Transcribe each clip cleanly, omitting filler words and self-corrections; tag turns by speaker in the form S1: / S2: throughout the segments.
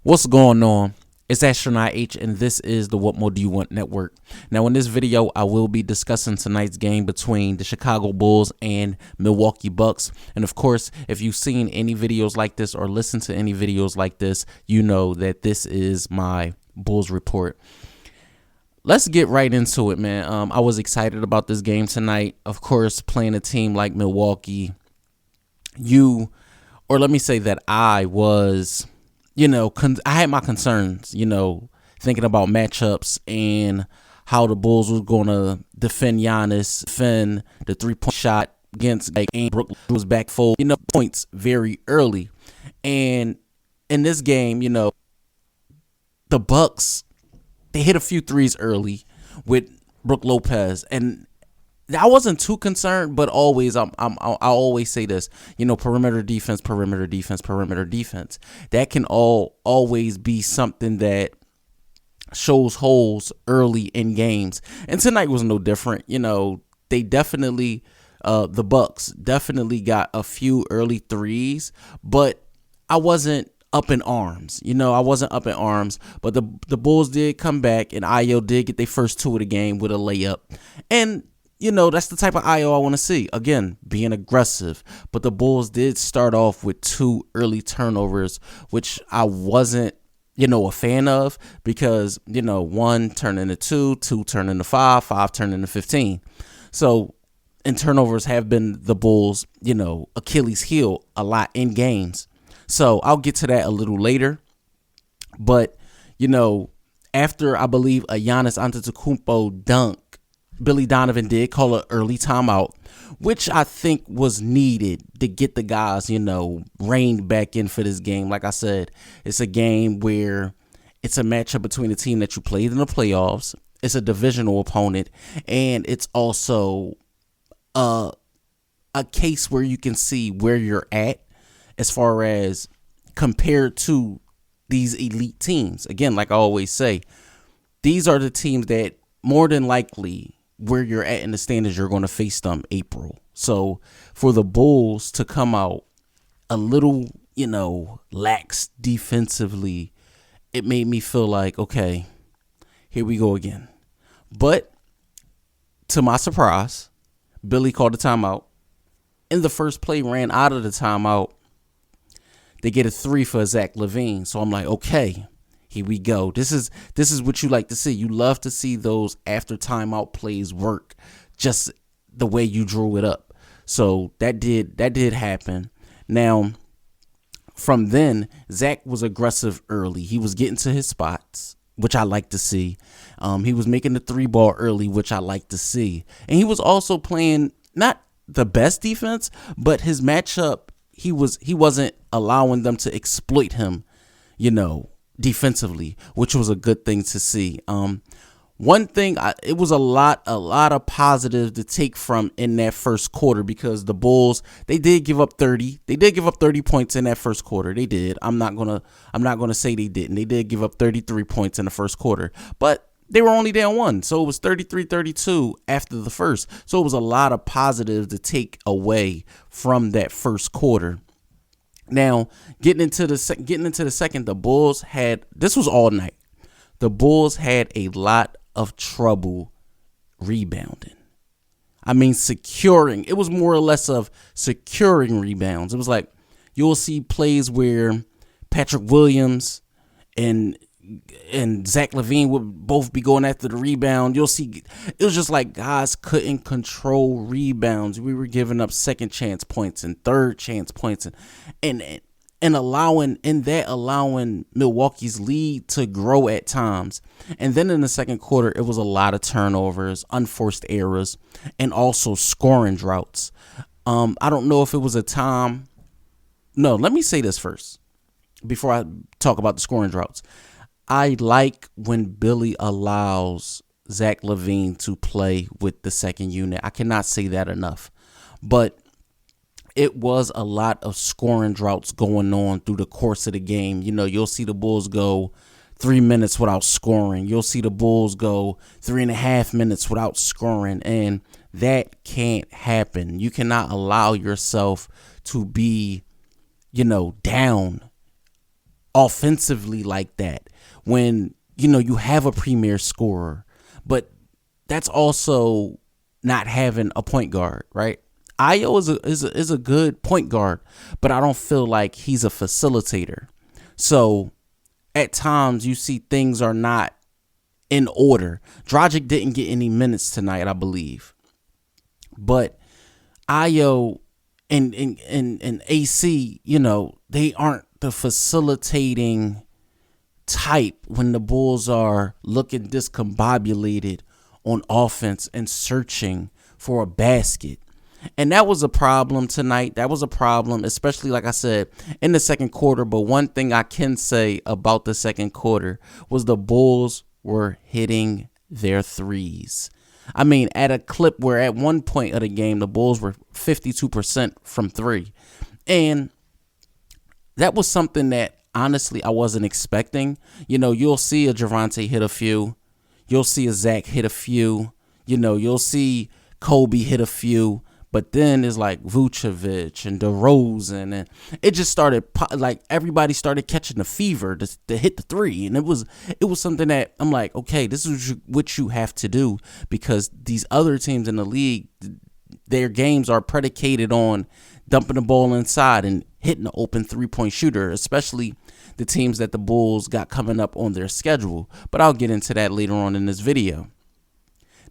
S1: What's going on? It's Astronaut H, and this is the What More Do You Want Network. Now, in this video, I will be discussing tonight's game between the Chicago Bulls and Milwaukee Bucks. And of course, if you've seen any videos like this or listened to any videos like this, you know that this is my Bulls report. Let's get right into it, man. I was excited about this game tonight. Of course, playing a team like Milwaukee, let me say that I was, I had my concerns, thinking about matchups and how the Bulls was going to defend Giannis, defend the three-point shot against and Brooklyn was back full, points very early. And in this game, the Bucks, they hit a few threes early with Brook Lopez, and I wasn't too concerned, but always I always say this, perimeter defense. That can always be something that shows holes early in games. And tonight was no different. They definitely the Bucks definitely got a few early threes, but I wasn't up in arms. But the Bulls did come back, and Ayo did get their first two of the game with a layup. And that's the type of Ayo I want to see. Again, being aggressive. But the Bulls did start off with two early turnovers, which I wasn't, a fan of, because, one turned into two turned into five turned into 15. So, and turnovers have been the Bulls, Achilles heel a lot in games. So I'll get to that a little later. But, after I believe a Giannis Antetokounmpo dunk, Billy Donovan did call an early timeout, which I think was needed to get the guys, reined back in for this game. Like I said, it's a game where it's a matchup between a team that you played in the playoffs. It's a divisional opponent, and it's also a case where you can see where you're at as far as compared to these elite teams. Again, like I always say, these are the teams that more than likely where you're at in the standings, you're going to face them April. So for the Bulls to come out a little, lax defensively, it made me feel like, okay, here we go again. But to my surprise, Billy called the timeout. In the first play, ran out of the timeout. They get a three for Zach LaVine. So I'm like, okay, here we go. This is what you like to see. You love to see those after timeout plays work, just the way you drew it up. So that did happen. Now, from then, Zach was aggressive early. He was getting to his spots, which I like to see. He was making the three ball early, which I like to see. And he was also playing not the best defense, but his matchup, he wasn't allowing them to exploit him, defensively, which was a good thing to see. One thing, it was a lot of positive to take from in that first quarter, because the Bulls, they did give up 30 points in that first quarter. They did. I'm not gonna say they didn't. They did give up 33 points in the first quarter, but they were only down one. So it was 33-32 after the first. So it was a lot of positives to take away from that first quarter. Now, getting into the second, the Bulls had, this was all night. The Bulls had a lot of trouble rebounding. I mean, securing. It was more or less of securing rebounds. It was like, you'll see plays where Patrick Williams and Zach LaVine would both be going after the rebound. You'll see, it was just like guys couldn't control rebounds. We were giving up second chance points and third chance points, and allowing Milwaukee's lead to grow at times. And then in the second quarter, it was a lot of turnovers, unforced errors, and also scoring droughts. I don't know if it was a time. No, let me say this first before I talk about the scoring droughts. I like when Billy allows Zach LaVine to play with the second unit. I cannot say that enough. But it was a lot of scoring droughts going on through the course of the game. You'll see the Bulls go 3 minutes without scoring. You'll see the Bulls go 3.5 minutes without scoring. And that can't happen. You cannot allow yourself to be, down offensively like that when, you have a premier scorer. But that's also not having a point guard, right? Ayo is a good point guard, but I don't feel like he's a facilitator. So at times you see things are not in order. Dragic didn't get any minutes tonight, I believe. But Ayo and AC, they aren't the facilitating type when the Bulls are looking discombobulated on offense and searching for a basket. And that was a problem tonight. That was a problem, especially, like I said, in the second quarter. But one thing I can say about the second quarter was the Bulls were hitting their threes. I mean, at a clip where at one point of the game, the Bulls were 52% from three. And that was something that, honestly, I wasn't expecting. You'll see a Javonte hit a few. You'll see a Zach hit a few. You'll see Kobe hit a few. But then it's like Vucevic and DeRozan, and it just started like everybody started catching the fever to hit the three, and it was something that I'm like, okay, this is what you have to do, because these other teams in the league, their games are predicated on dumping the ball inside and hitting the open 3-point shooter, especially the teams that the Bulls got coming up on their schedule. But I'll get into that later on in this video.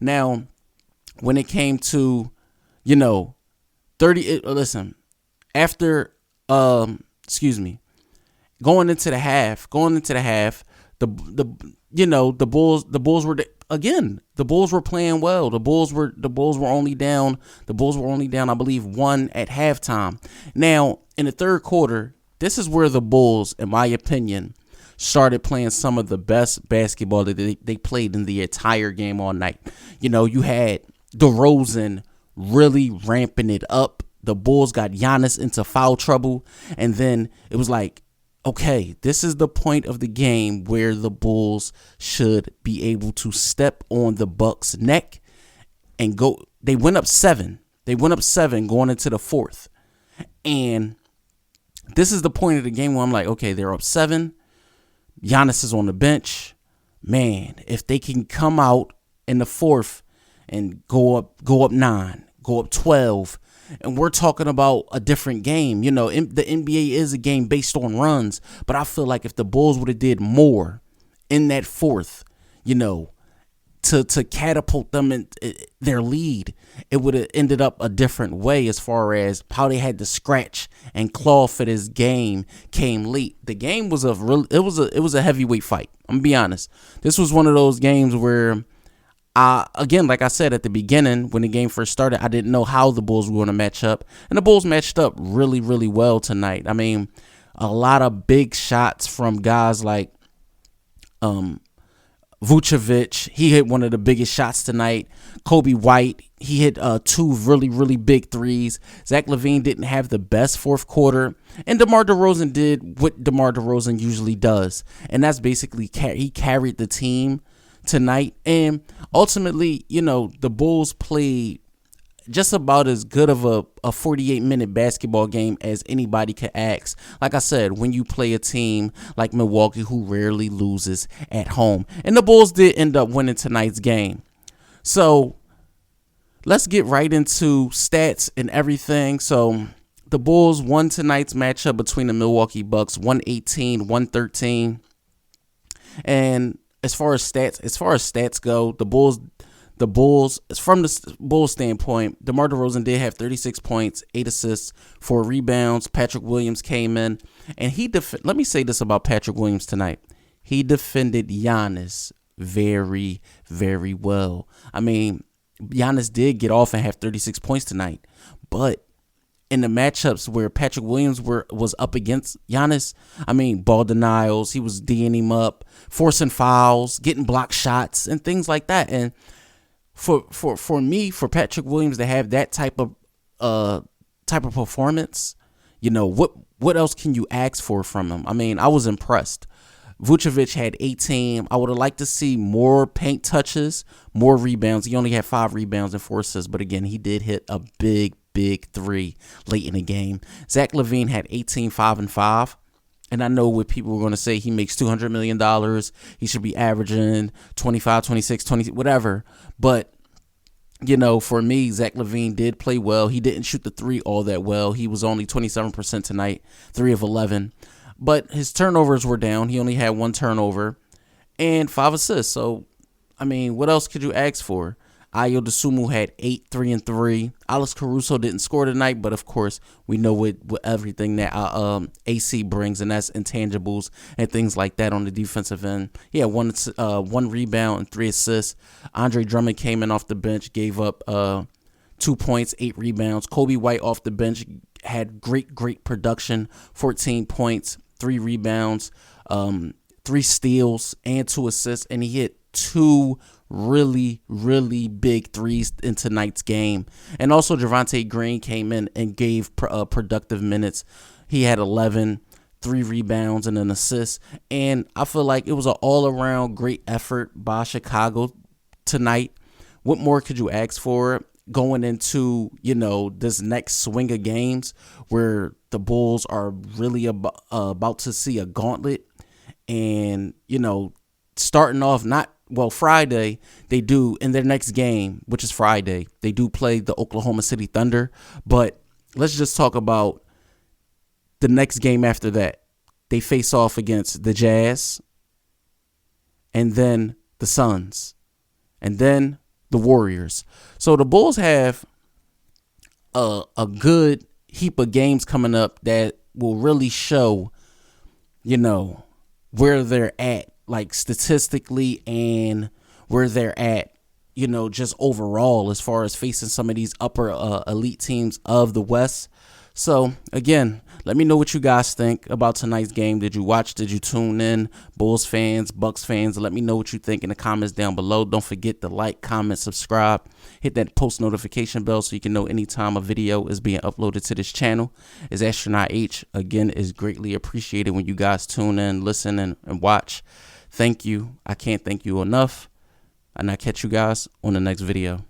S1: Now, when it came to listen, after, going into the half, the Bulls were playing well. The Bulls were only down, I believe, 1 at halftime. Now, in the third quarter, this is where the Bulls, in my opinion, started playing some of the best basketball that they played in the entire game all night. You had DeRozan really ramping it up. The Bulls got Giannis into foul trouble, and then it was like, okay, this is the point of the game where the Bulls should be able to step on the Bucks' neck and go. They went up 7. Going into the fourth, and this is the point of the game where I'm like, okay, they're up 7. Giannis is on the bench. Man, if they can come out in the fourth and go up 9, go up 12, and we're talking about a different game. The NBA is a game based on runs, but I feel like if the Bulls would have did more in that fourth, to catapult them in their lead, it would have ended up a different way as far as how they had to scratch and claw for this game came late. The game was it was a heavyweight fight. I'm gonna be honest. This was one of those games where, again, like I said at the beginning, when the game first started, I didn't know how the Bulls were going to match up. And the Bulls matched up really, really well tonight. I mean, a lot of big shots from guys like Vucevic. He hit one of the biggest shots tonight. Kobe White, he hit 2 really, really big threes. Zach LaVine didn't have the best fourth quarter. And DeMar DeRozan did what DeMar DeRozan usually does. And that's basically he carried the team tonight. And ultimately, the Bulls played just about as good of a 48-minute basketball game as anybody could ask. Like I said, when you play a team like Milwaukee, who rarely loses at home. And the Bulls did end up winning tonight's game. So let's get right into stats and everything. So the Bulls won tonight's matchup between the Milwaukee Bucks, 118-113. And as far as stats go, the Bulls, from the Bulls standpoint, DeMar DeRozan did have 36 points, 8 assists, 4 rebounds. Patrick Williams came in, and let me say this about Patrick Williams tonight. He defended Giannis very, very well. I mean, Giannis did get off and have 36 points tonight, but in the matchups where Patrick Williams was up against Giannis, I mean, ball denials, he was D'ing him up, forcing fouls, getting block shots, and things like that. And for Patrick Williams to have that type of performance, what else can you ask for from him? I mean, I was impressed. Vucevic had 18. I would have liked to see more paint touches, more rebounds. He only had 5 rebounds and 4 assists, but again, he did hit a big 3 late in the game. Zach LaVine had 18, 5, and 5. And I know what people were going to say. He makes $200 million. He should be averaging 25, 26, 20, whatever. But, for me, Zach LaVine did play well. He didn't shoot the three all that well. He was only 27% tonight, 3 of 11. But his turnovers were down. He only had 1 turnover and 5 assists. So, what else could you ask for? Ayo Dosunmu had 8, 3 and 3. Alex Caruso didn't score tonight, but of course we know what everything that AC brings, and that's intangibles and things like that on the defensive end. He had one rebound and 3 assists. Andre Drummond came in off the bench, gave up 2 points, 8 rebounds. Kobe White off the bench had great production, 14 points, 3 rebounds, 3 steals, and 2 assists, and he hit 2 really big threes in tonight's game. And also Javonte Green came in and gave productive minutes. He had 11, 3 rebounds, and an assist. And I feel like it was an all-around great effort by Chicago tonight. What more could you ask for going into, this next swing of games where the Bulls are really about to see a gauntlet? And, starting off Friday, they do, in their next game, which is Friday, they do play the Oklahoma City Thunder. But let's just talk about the next game after that. They face off against the Jazz, and then the Suns, and then the Warriors. So the Bulls have a good heap of games coming up that will really show, where they're at, like statistically, and where they're at, just overall as far as facing some of these upper elite teams of the West. So again, let me know what you guys think about tonight's game. Did you watch? Did you tune in? Bulls fans, Bucks fans, let me know what you think in the comments down below. Don't forget to like, comment, subscribe, hit that post notification bell so you can know anytime a video is being uploaded to this channel. It's Astronaut H. Again, is greatly appreciated when you guys tune in, listen, and watch. Thank you. I can't thank you enough. And I'll catch you guys on the next video.